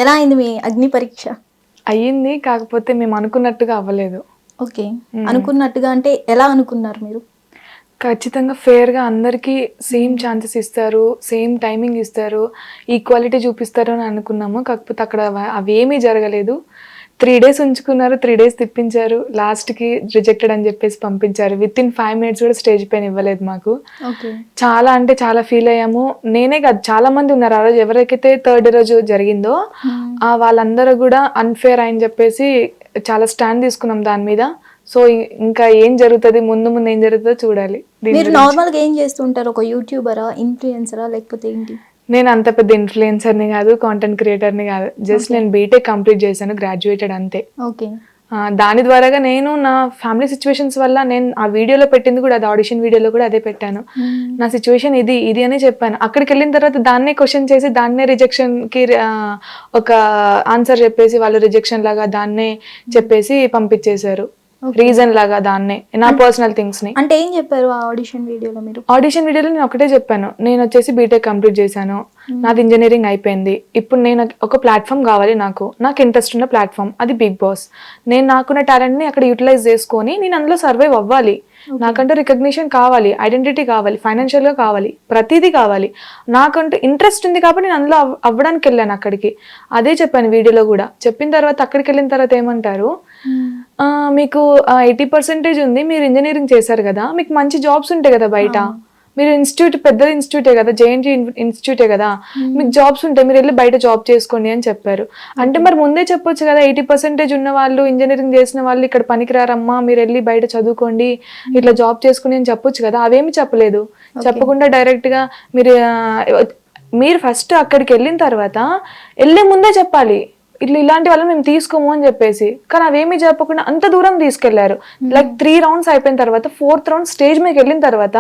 ఎలా అయింది మీ అగ్ని పరీక్ష? అయ్యింది, కాకపోతే మేము అనుకున్నట్టుగా అవ్వలేదు. ఓకే. అనుకున్నట్టుగా అంటే ఎలా అనుకున్నారు మీరు? ఖచ్చితంగా ఫేర్గా అందరికీ సేమ్ ఛాన్సెస్ ఇస్తారు, సేమ్ టైమింగ్ ఇస్తారు, ఈక్వాలిటీ చూపిస్తారు అని అనుకున్నాము. కాకపోతే అక్కడ అవేమీ జరగలేదు. 3 days ఉంచుకున్నారు, 3 days తిప్పించారు, లాస్ట్కి రిజెక్టెడ్ అని చెప్పేసి పంపించారు. విత్ ఇన్ 5 minutes కూడా స్టేజ్ పైన ఇవ్వలేదు మాకు. చాలా అంటే చాలా ఫీల్ అయ్యాము. నేనే కాదు, చాలా మంది ఉన్నారు ఆ రోజు. ఎవరికైతే 3rd రోజు జరిగిందో వాళ్ళందరూ కూడా అన్ఫేర్ అని చెప్పేసి చాలా స్టాండ్ తీసుకున్నాం దాని మీద. సో ఇంకా ఏం జరుగుతుంది, ముందు ముందు ఏం జరుగుతుందో చూడాలి. మీరు నార్మల్గా ఏం చేస్తుంటారు? ఒక యూట్యూబరా, ఇన్ఫ్లుయెన్సరా, లేకపోతే ఏంటి? నేను అంత పెద్ద ఇన్ఫ్లుయెన్సర్ని కాదు, కాంటెంట్ క్రియేటర్ని కాదు. జస్ట్ నేను బీటెక్ కంప్లీట్ చేశాను, గ్రాడ్యుయేటెడ్ అంతే. ఓకే. దాని ద్వారాగా నేను నా ఫ్యామిలీ సిచ్యువేషన్స్ వల్ల నేను ఆ వీడియోలో పెట్టింది కూడా, అది ఆడిషన్ వీడియోలో కూడా అదే పెట్టాను. నా సిచ్యువేషన్ ఇది అని చెప్పాను. అక్కడికి వెళ్ళిన తర్వాత దాన్నే క్వశ్చన్ చేసి దాన్నే రిజెక్షన్కి ఒక ఆన్సర్ చెప్పేసి వాళ్ళు రిజెక్షన్ లాగా దాన్నే చెప్పేసి పంపించేశారు. రీజన్ లాగా దాన్నే, నా పర్సనల్ థింగ్స్ ని. అంటే ఏం చెప్పారు ఆ ఆడిషన్ వీడియోలో మీరు? ఆడిషన్ వీడియోలో నేను ఒకటే చెప్పాను, నేను వచ్చేసి బీటెక్ కంప్లీట్ చేశాను, నాది ఇంజనీరింగ్ అయిపోయింది, ఇప్పుడు నేను ఒక ప్లాట్ఫామ్ కావాలి, నాకు ఇంట్రెస్ట్ ఉన్న ప్లాట్ఫామ్, అది బిగ్ బాస్. నేను నాకున్న టాలెంట్ని అక్కడ యూటిలైజ్ చేసుకొని నేను అందులో సర్వైవ్ అవ్వాలి. నాకంటూ రికగ్నిషన్ కావాలి, ఐడెంటిటీ కావాలి, ఫైనాన్షియల్గా కావాలి, ప్రతిదీ కావాలి. నాకంటూ ఇంట్రెస్ట్ ఉంది కాబట్టి నేను అందులో అవ్వడానికి వెళ్ళాను అక్కడికి. అదే చెప్పాను వీడియోలో కూడా. చెప్పిన తర్వాత అక్కడికి వెళ్ళిన తర్వాత ఏమంటారు, మీకు 80% ఉంది, మీరు ఇంజనీరింగ్ చేశారు కదా, మీకు మంచి జాబ్స్ ఉంటాయి కదా బయట, మీరు ఇన్స్టిట్యూట్ పెద్ద ఇన్స్టిట్యూటే కదా, జేఎన్టీ ఇన్స్టిట్యూటే కదా, మీకు జాబ్స్ ఉంటాయి, మీరు వెళ్ళి బయట జాబ్ చేసుకోండి అని చెప్పారు. అంటే మరి ముందే చెప్పొచ్చు కదా, 80% ఉన్న వాళ్ళు, ఇంజనీరింగ్ చేసిన వాళ్ళు ఇక్కడ పనికిరారమ్మా, మీరు వెళ్ళి బయట చదువుకోండి, ఇట్లా జాబ్ చేసుకోండి అని చెప్పొచ్చు కదా. అవేమి చెప్పలేదు. చెప్పకుండా డైరెక్ట్గా మీరు ఫస్ట్ అక్కడికి వెళ్ళిన తర్వాత వెళ్ళే ముందే చెప్పాలి, ఇలాంటి వాళ్ళని మేము తీసుకోము అని చెప్పేసి. కానీ అవేమీ చెప్పకుండా అంత దూరం తీసుకెళ్లారు. లైక్ 3 rounds అయిపోయిన తర్వాత 4th round స్టేజ్ మీకు వెళ్ళిన తర్వాత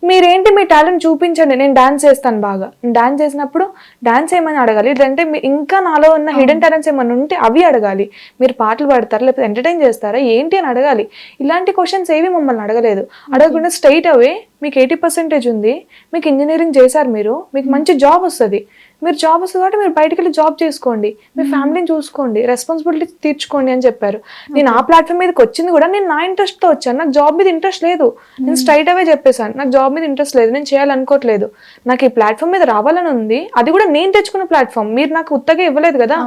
మీరేంటి మీ టాలెంట్ చూపించండి, నేను డాన్స్ చేస్తాను బాగా, డాన్స్ చేసినప్పుడు డాన్స్ ఏమని అడగాలి, లేదంటే ఇంకా నాలో ఉన్న హిడెన్ టాలెంట్స్ ఏమైనా ఉంటే అవి అడగాలి. మీరు పాటలు పాడతారా, లేకపోతే ఎంటర్టైన్ చేస్తారా, ఏంటి అని అడగాలి. ఇలాంటి క్వశ్చన్స్ ఏవి మమ్మల్ని అడగలేదు. అడగకుండా స్ట్రైట్ అవే మీకు 80% ఉంది, మీకు ఇంజనీరింగ్ చేశారు, మీకు మంచి జాబ్ వస్తుంది, మీరు జాబ్ వస్తుంది కాబట్టి మీరు బయటకు వెళ్ళి జాబ్ చేసుకోండి, మీ ఫ్యామిలీని చూసుకోండి, రెస్పాన్సిబిలిటీ తీర్చుకోండి అని చెప్పారు. నేను ఆ ప్లాట్ఫామ్ మీదకి వచ్చింది కూడా నేను నా ఇంట్రెస్ట్తో వచ్చాను. నాకు జాబ్ మీద ఇంట్రెస్ట్ లేదు, నేను స్ట్రైట్ అవే చెప్పేశాను, నాకు జాబ్ మీద ఇంట్రెస్ట్ లేదు, నేను చేయాలనుకోవట్లేదు, నాకు ఈ ప్లాట్ఫామ్ మీద రావాలని ఉంది, అది కూడా నేను తెచ్చుకున్న ప్లాట్ఫామ్, మీరు నాకు ఉత్తగా ఇవ్వలేదు కదా.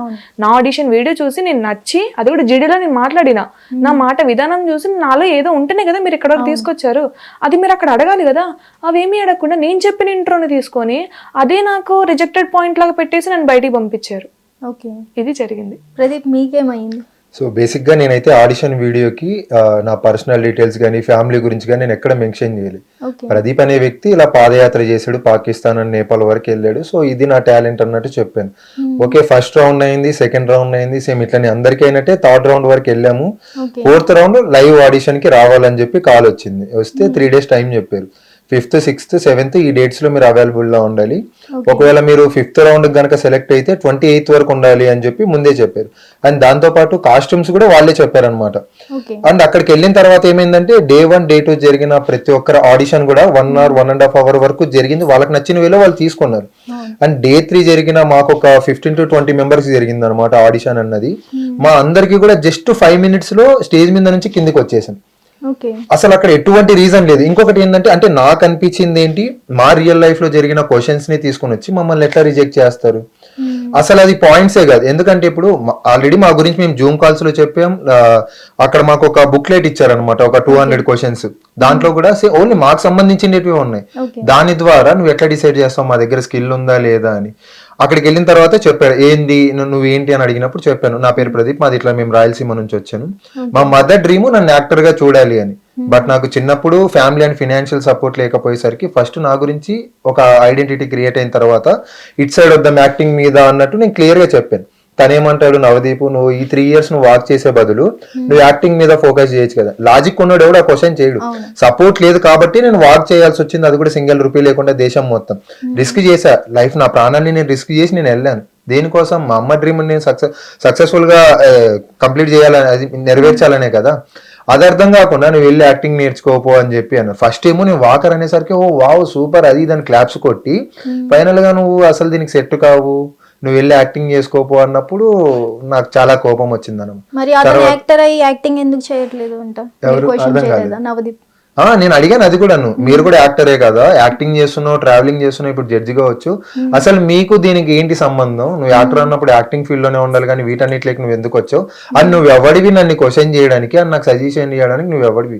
నా ఆడిషన్ వీడియో చూసి నేను నచ్చి, అది కూడా జీడీలో నేను మాట్లాడినా, నా మాట విధానం చూసి నాలో ఏదో ఉంటేనే కదా మీరు ఇక్కడ వరకు తీసుకొచ్చారు, అది మీరు అక్కడ అడగాలి కదా. అవేమీ అడగకుండా నేను చెప్పిన ఇంట్రోని తీసుకొని అదే నాకు రిజెక్టెడ్ పాయింట్ లాగా పెట్టేసి నన్ను బయటికి పంపించారు. ఓకే, ఇది జరిగింది. ప్రదీప్ మీకేమైంది? సో బేసిక్గా నేనైతే ఆడిషన్ వీడియోకి నా పర్సనల్ డీటెయిల్స్ కానీ ఫ్యామిలీ గురించి కానీ నేను ఎక్కడ మెన్షన్ చేయాలి. ప్రదీప్ అనే వ్యక్తి ఇలా పాదయాత్ర చేశాడు, పాకిస్తాన్ అని నేపాల్ వరకు వెళ్ళాడు, సో ఇది నా టాలెంట్ అన్నట్టు చెప్పాను. ఓకే, ఫస్ట్ రౌండ్ అయింది, సెకండ్ రౌండ్ అయింది, సేమ్ ఇట్లనే అందరికీ అయినట్టే 3rd round వరకు వెళ్ళాము. 4th round లైవ్ ఆడిషన్ కి రావాలని చెప్పి కాల్ వచ్చింది. వస్తే 3 days టైం చెప్పారు. 5th, 6th, 7th ఈ డేట్స్ లో మీరు అవైలబుల్ గా ఉండాలి. ఒకవేళ మీరు 5th round కనుక సెలెక్ట్ అయితే 28th వరకు ఉండాలి అని చెప్పి ముందే చెప్పారు. అండ్ దాంతో పాటు కాస్ట్యూమ్స్ కూడా వాళ్ళే చెప్పారనమాట. అండ్ అక్కడికి వెళ్ళిన తర్వాత ఏమైందంటే Day 1, Day 2 జరిగిన ప్రతి ఒక్కరి ఆడిషన్ కూడా 1 hour, 1.5 hour వరకు జరిగింది. వాళ్ళకి నచ్చిన వేలో వాళ్ళు తీసుకున్నారు. అండ్ Day 3 జరిగిన మాకు ఒక 15 to 20 మెంబర్స్ జరిగింది అనమాట ఆడిషన్ అన్నది. మా అందరికి కూడా జస్ట్ 5 minutes లో స్టేజ్ మీద నుంచి కిందికి వచ్చేసాం. అసలు అక్కడ ఎటువంటి రీజన్ లేదు. ఇంకొకటి ఏంటంటే, అంటే నాకు అనిపించింది ఏంటి, మా రియల్ లైఫ్ లో జరిగిన క్వశ్చన్స్ ని తీసుకుని వచ్చి మమ్మల్ని ఎట్లా రిజెక్ట్ చేస్తారు, అసలు అది పాయింట్సే కాదు. ఎందుకంటే ఇప్పుడు ఆల్రెడీ మా గురించి మేము జూమ్ కాల్స్ లో చెప్పాం, అక్కడ మాకు ఒక బుక్లెట్ ఇచ్చారనమాట, ఒక 200 questions. దాంట్లో కూడా ఓన్లీ మాకు సంబంధించినవి ఉన్నాయి. దాని ద్వారా నువ్వు ఎట్లా డిసైడ్ చేస్తావు మా దగ్గర స్కిల్ ఉందా లేదా అని. అక్కడికి వెళ్ళిన తర్వాత చెప్పాడు, ఏంది నువ్వు ఏంటి అని అడిగినప్పుడు చెప్పాను, నా పేరు ప్రదీప్, మాది ఇట్లా మేము రాయలసీమ నుంచి వచ్చాను, మా మదర్ డ్రీమ్ నన్ను యాక్టర్ గా చూడాలి అని. బట్ నాకు చిన్నప్పుడు ఫ్యామిలీ అండ్ ఫినాన్షియల్ సపోర్ట్ లేకపోయేసరికి ఫస్ట్ నా గురించి ఒక ఐడెంటిటీ క్రియేట్ అయిన తర్వాత it side of the acting మీద అన్నట్టు నేను క్లియర్ గా చెప్పాను. తనేమంటాడు, నవదీప్ నువ్వు ఈ 3 years నువ్వు వాక్ చేసే బదులు నువ్వు యాక్టింగ్ మీద ఫోకస్ చేయొచ్చు కదా. లాజిక్ ఉన్నాడు, ఎవడు ఆ క్వశ్చన్ చేయడు. సపోర్ట్ లేదు కాబట్టి నేను వాక్ చేయాల్సి వచ్చింది, అది కూడా సింగిల్ రూపీ లేకుండా దేశం మొత్తం. రిస్క్ చేశా, లైఫ్ నా ప్రాణాన్ని నేను రిస్క్ చేసి నేను వెళ్ళాను. దేనికోసం? మా అమ్మ డ్రీమ్ నేను సక్సెస్ఫుల్ గా కంప్లీట్ చేయాలని, అది నెరవేర్చాలనే కదా. అది అర్థం కాకుండా నువ్వు వెళ్ళి యాక్టింగ్ నేర్చుకోపో అని చెప్పి అన్న. ఫస్ట్ ఏమో నేను వాకర్ అనేసరికి ఓ వావ్ సూపర్ అది దాని క్లాప్స్ కొట్టి, ఫైనల్ గా నువ్వు అసలు దీనికి సెట్ కావు, నువ్వు వెళ్ళి యాక్టింగ్ చేసుకోపో అన్నప్పుడు నాకు చాలా కోపం వచ్చింది అన్న. మరి అతను యాక్టర్ అయ్యి యాక్టింగ్ ఎందుకు చేయట్లేదు అంట? క్వశ్చన్ చేయలేదా నవదీప్? నేను అడిగాను అది కూడా, మీరు కూడా యాక్టరే కదా, యాక్టింగ్ చేస్తున్నావు, ట్రావెలింగ్ చేస్తున్నావు, ఇప్పుడు జడ్జి కావచ్చు, అసలు మీకు దీనికి ఏంటి సంబంధం? నువ్వు యాక్టర్ అన్నప్పుడు యాక్టింగ్ ఫీల్డ్ లోనే ఉండాలి కానీ వీటన్నిటికి నువ్వు ఎందుకు వచ్చావు అని నువ్వు ఎవడివి నన్ను క్వశ్చన్ చేయడానికి అని నాకు సజెషన్ చేయడానికి నువ్వు ఎవడివి?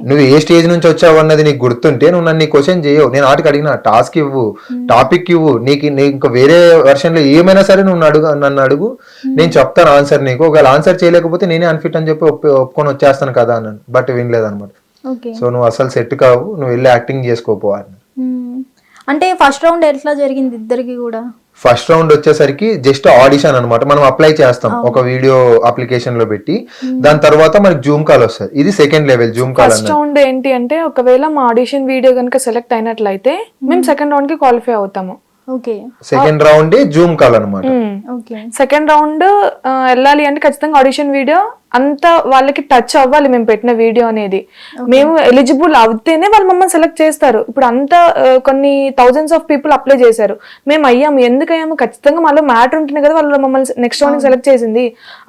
నువ్వు ఏ స్టేజ్ నుంచి వచ్చావు అన్నది నీకు గుర్తుంటే నువ్వు నన్ను క్వశ్చన్ చేయవు. నేను ఆటికి అడిగిన టాస్క్ ఇవ్వు, టాపిక్ ఇవ్వు, నీకు ఇంకా వేరే వర్షన్ లో ఏమైనా సరే నువ్వు నన్ను అడుగు, నేను చెప్తాను ఆన్సర్ నీకు. ఒకవేళ ఆన్సర్ చేయలేకపోతే నేనే అన్ఫిట్ అని చెప్పి ఒప్పుకొని వచ్చేస్తాను కదా అన్నాను. బట్ వినలేదన్నమాట. సో నువ్వు అసలు సెట్ కావు, నువ్వు వెళ్ళి యాక్టింగ్ చేసుకోపోవాలి. అంటే ఫస్ట్ రౌండ్ ఎట్లా జరిగింది ఇద్దరికి కూడా? ఫస్ట్ రౌండ్ వచ్చేసరికి జస్ట్ ఆడిషన్ అన్నమాట. మనం అప్లై చేస్తాం ఒక వీడియో అప్లికేషన్ లో పెట్టి, దాని తర్వాత మనకి జూమ్ కాల్ వస్తుంది. ఇది second level Zoom call. First round ఏంటి అంటే, ఒకవేళ మా ఆడిషన్ వీడియో కనుక సెలెక్ట్ అయినట్లయితే మేము సెకండ్ రౌండ్ కి క్వాలిఫై అవుతాము. సెకండ్ రౌండ్ జూమ్ కాల్ అనమాట. సెకండ్ రౌండ్ వెళ్ళాలి అంటే ఖచ్చితంగా ఆడిషన్ వీడియో అంత వాళ్ళకి టచ్ అవ్వాలి మేము పెట్టిన వీడియో అనేది. మేము ఎలిజిబుల్ అవుతేనే వాళ్ళు మమ్మల్ని సెలెక్ట్ చేస్తారు. ఇప్పుడు అంతా కొన్ని థౌజండ్స్ ఆఫ్ పీపుల్ అప్లై చేశారు, మేము అయ్యాము. ఎందుకు అయ్యాము? ఖచ్చితంగా మాలో మ్యాటర్ ఉంటుంది కదా, వాళ్ళు మమ్మల్ని నెక్స్ట్ రౌండ్ సెలెక్ట్ చేసింది.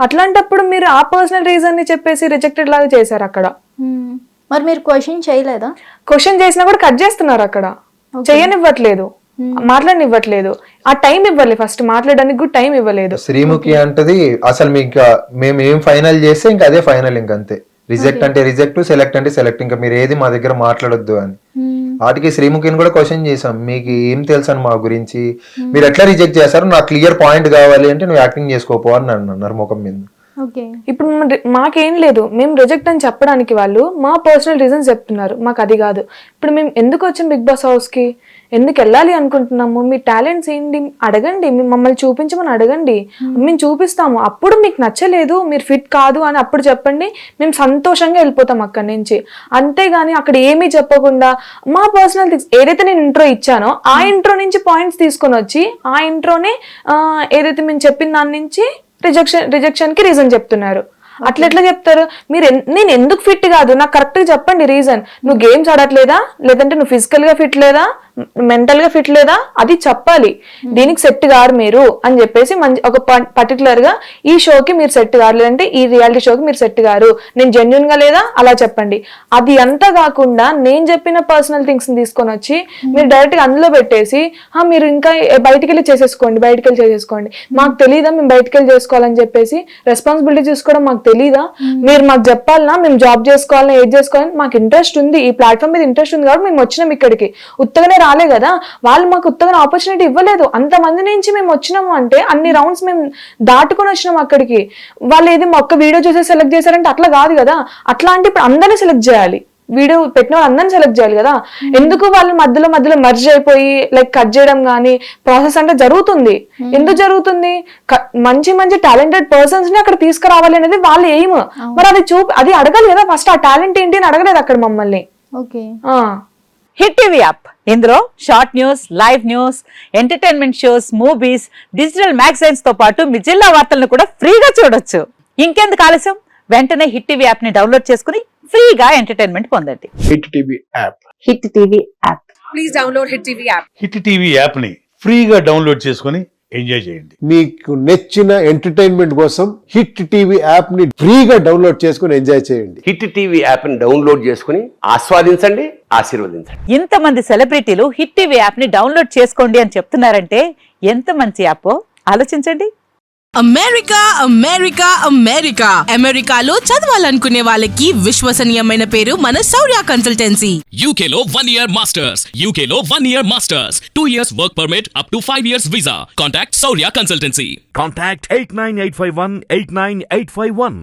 అట్లాంటప్పుడు మీరు ఆ పర్సనల్ రీజన్ ని చెప్పేసి రిజెక్టెడ్ లాగా చేశారు అక్కడ. మరి మీరు క్వశ్చన్ చేయలేదా? క్వశ్చన్ చేసినా కూడా కట్ చేస్తున్నారు అక్కడ, చేయనివ్వట్లేదు, మాట్లాడనివ్వట్లేదు. ఆ టైం ఇవ్వలేదు, ఫస్ట్ మాట్లాడడానికి కూడా టైం ఇవ్వలేదు. శ్రీముఖి అంటది అసలు మేము ఏం ఫైనల్ చేస్తే ఇంకా అదే ఫైనల్, ఇంకంతే. రిజెక్ట్ అంటే రిజెక్ట్, సెలెక్ట్ అంటే సెలెక్ట్, ఇంకా మీరు ఏది మా దగ్గర మాట్లాడొద్దు అని. వాటికి శ్రీముఖిని కూడా క్వశ్చన్ చేసాం, మీకు ఏం తెలుసు అని మా గురించి, మీరు ఎట్లా రిజెక్ట్ చేస్తారు, నాకు క్లియర్ పాయింట్ కావాలి అంటే నువ్వు యాక్టింగ్ చేసుకోపో అని అన్నారు ముఖం మీద. ఇప్పుడు మాకేం లేదు, మేము రిజెక్ట్ అని చెప్పడానికి వాళ్ళు మా పర్సనల్ రీజన్స్ చెప్తున్నారు, మాకు అది కాదు. ఇప్పుడు మేము ఎందుకు వచ్చాం బిగ్ బాస్ హౌస్ కి, ఎందుకు వెళ్ళాలి అనుకుంటున్నాము, మీ టాలెంట్స్ ఏంటి అడగండి, మమ్మల్ని చూపించమని అడగండి, మేము చూపిస్తాము. అప్పుడు మీకు నచ్చలేదు, మీరు ఫిట్ కాదు అని అప్పుడు చెప్పండి, మేము సంతోషంగా వెళ్ళిపోతాం అక్కడి నుంచి. అంతేగాని అక్కడ ఏమీ చెప్పకుండా మా పర్సనల్ థింగ్స్ ఏదైతే నేను ఇంట్రో ఇచ్చానో ఆ ఇంట్రో నుంచి పాయింట్స్ తీసుకొని వచ్చి ఆ ఇంట్రోనే ఏదైతే మేము చెప్పిన దాని నుంచి రిజెక్షన్ కి రీజన్ చెప్తున్నారు. అట్లా ఎట్లా చెప్తారు? మీరు నేను ఎందుకు ఫిట్ కాదు నాకు కరెక్ట్ గా చెప్పండి రీజన్. నువ్వు గేమ్స్ ఆడట్లేదా, లేదంటే నువ్వు ఫిజికల్ గా ఫిట్ లేదా, మెంటల్ గా ఫిట్ లేదా, అది చెప్పాలి. దీనికి సెట్ కారు మీరు అని చెప్పేసి మంచి ఒక పర్టికులర్ గా ఈ షోకి మీరు సెట్ కారు, లేదంటే ఈ రియాలిటీ షోకి మీరు సెట్ కారు, నేను జెన్యున్ గా లేదా అలా చెప్పండి. అది అంతా కాకుండా నేను చెప్పిన పర్సనల్ థింగ్స్ తీసుకొని వచ్చి మీరు డైరెక్ట్ గా అందులో పెట్టేసి మీరు ఇంకా బయటికి వెళ్ళి చేసేసుకోండి, మాకు తెలీదా మేము బయటికి వెళ్ళి చేసుకోవాలని చెప్పేసి రెస్పాన్సిబిలిటీ చూసుకోవడం మాకు తెలీదా? మీరు మాకు చెప్పాలన్నా మేము జాబ్ చేసుకోవాలన్నా ఏది చేసుకోవాలని మాకు ఇంట్రెస్ట్ ఉంది, ఈ ప్లాట్ఫామ్ మీద ఇంట్రెస్ట్ ఉంది కాబట్టి మేము వచ్చినాం ఇక్కడికి. ఉత్తగానే రాలే కదా, వాళ్ళు మాకు ఉత్తగా ఆపర్చునిటీ ఇవ్వలేదు. అంతమంది నుంచి మేము వచ్చినాము అంటే అన్ని రౌండ్స్ మేము దాటుకొని వచ్చినాము అక్కడికి. వాళ్ళు ఏది ఒక్క వీడియో చూసి సెలెక్ట్ చేశారంటే అట్లా కాదు కదా. అట్లాంటి ఇప్పుడు అందరినీ సెలెక్ట్ చేయాలి, వీడియో పెట్టిన వాళ్ళు అందరినీ సెలెక్ట్ చేయాలి కదా. ఎందుకు వాళ్ళు మధ్యలో మర్జ్ అయిపోయి లైక్ కట్ చేయడం కానీ ప్రాసెస్ అంటే జరుగుతుంది. ఎందుకు జరుగుతుంది? మంచి టాలెంటెడ్ పర్సన్స్ ని అక్కడ తీసుకురావాలి అనేది వాళ్ళ ఎయిమ్. మరి అది అడగాలి కదా ఫస్ట్, ఆ టాలెంట్ ఏంటి అని అడగలేదు అక్కడ మమ్మల్ని. హిట్ టీవీ యాప్, ఇందులో short news, live news, entertainment shows, movies, digital magazines తో పాటు మీ జిల్లా వార్తలను కూడా ఫ్రీగా చూడొచ్చు. ఇంకెందుకు ఆలస్యం, వెంటనే హిట్ టీవీ యాప్ ని డౌన్లోడ్ చేసుకుని ఫ్రీగా ఎంటర్టైన్మెంట్ పొందండి. Hit TV app, hit TV app, please download hit TV app. Hit TV app ని ఫ్రీగా డౌన్లోడ్ చేసుకుని ఎంజాయ్ చేయండి. మీకు నచ్చిన ఎంటర్టైన్మెంట్ కోసం హిట్ టీవీ యాప్ ని ఫ్రీగా డౌన్లోడ్ చేసుకుని ఎంజాయ్ చేయండి. హిట్ టీవీ యాప్ ని డౌన్లోడ్ చేసుకుని ఆస్వాదించండి, ఆశీర్వదించండి. ఇంతమంది సెలబ్రిటీలు హిట్ టీవీ యాప్ ని డౌన్లోడ్ చేసుకోండి అని చెప్తున్నారంటే ఎంత మంచి యాప్ ఆలోచించండి. అమెరికాలో చదవాలనుకునే వాళ్ళకి విశ్వసనీయమైన పేరు మన శౌర్య కన్సల్టెన్సీ. UK లో 1 year masters, UK లో 1 year masters, 2 years work permit up to 5 years visa. Contact Saurya Consultancy. Contact 89851 89851.